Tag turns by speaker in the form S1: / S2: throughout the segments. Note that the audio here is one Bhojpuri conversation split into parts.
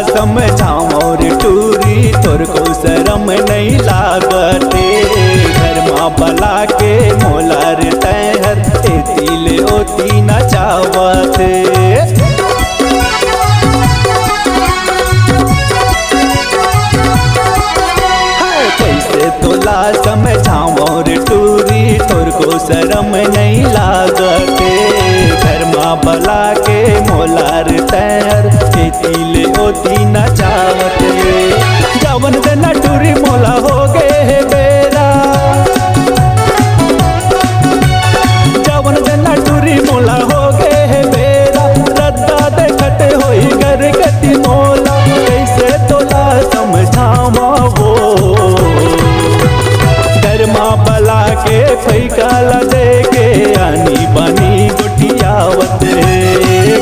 S1: समझाओ रे टूरी तोर को शरम नहीं लागते। घर माँ बला के मोलार तैहर एतिले ओती न चावते। कैसे तोला समझाओ रे टूरी तोर को शरम नहीं लागते। घर माँ बला के मोलार तैहर एतिले ओती न चावते। जवन देना टूरी मोला हो गए है बेरा, जवन देना टूरी मोला हो गए है बेरा। रद्दा देखते होई घर गति मोला कैसे तोला समझावा हो। घर माँ बला के फैकाला दे के आनी बानी गोटियावत।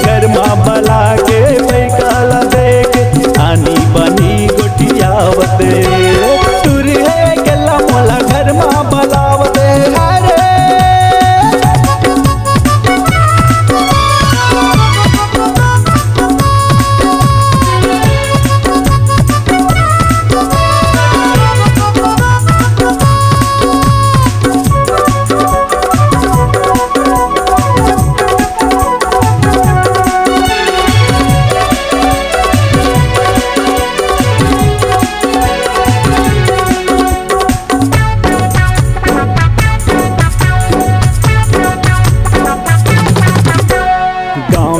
S1: घर माँ बला के फैकाला दे के आनी बानी गोटियावत। टूरी है केला मोला घर माँ बलावत।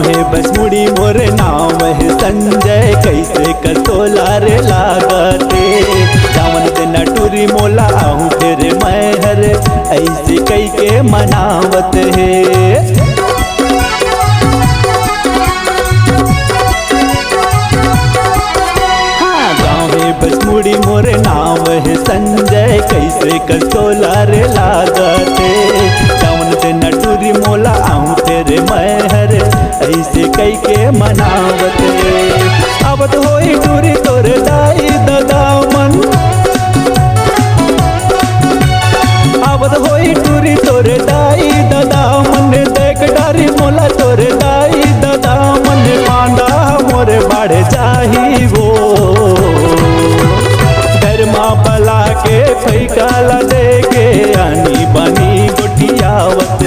S1: अरे बसमुड़ी मोर नाम है संजय कैसे कसोला रे लागते। जावन देना टूरी मोला आहूँ फिर मैं हर ऐसे कई के मनावत है। हाँ गाँव है बसमुड़ी मोर नाम है संजय कैसे कसोला रे लागते। जावन देना टूरी मोला आहूँ फिर मैं हर ऐसे कई के मनावत। अब तो होई टूरी तोर दाई ददामन, अब तो होई टूरी तोर दाई ददामन। देख डारी मोला तोर दाई ददामन। पांडा मोर बढ़ जाही वो घर माँ बला के फैकाला दे के आनी बानी गोटियावत।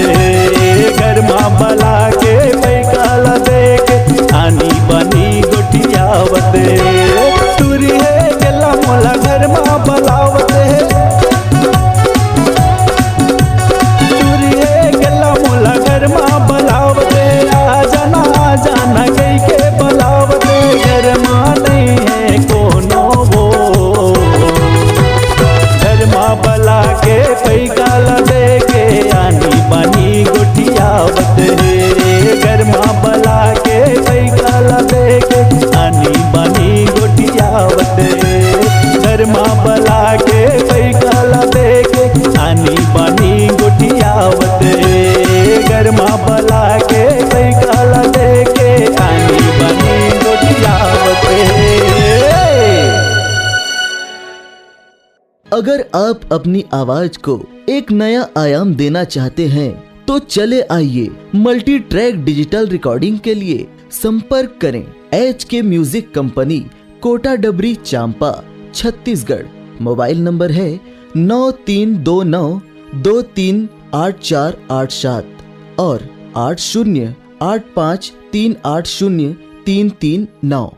S1: घर माँ बला के फैकाला दे के आनी बानी गोटियावत। टूरी है केला मोला घर माँ बलावत। टूरी है केला मोला घर माँ बलावत। आ जाना कई के बलावत। घर माँ नहीं है कोनो वो घर माँ बला के फैकाला दे के आनी बानी गोटियावत। घर माँ बला के फैकाला दे के आनी बानी गोटियावत। घर माँ बला के फैकाला दे के आनी बानी गोटियावत। घर माँ बला के फैकाला दे के आनी बानी गोटियावत।
S2: अगर आप अपनी आवाज को एक नया आयाम देना चाहते हैं तो चले आइए मल्टी ट्रैक डिजिटल रिकॉर्डिंग के लिए संपर्क करें HK म्यूजिक कंपनी, कोटा डबरी, चांपा, छत्तीसगढ़। मोबाइल नंबर है 9329 238487 और 8085380339।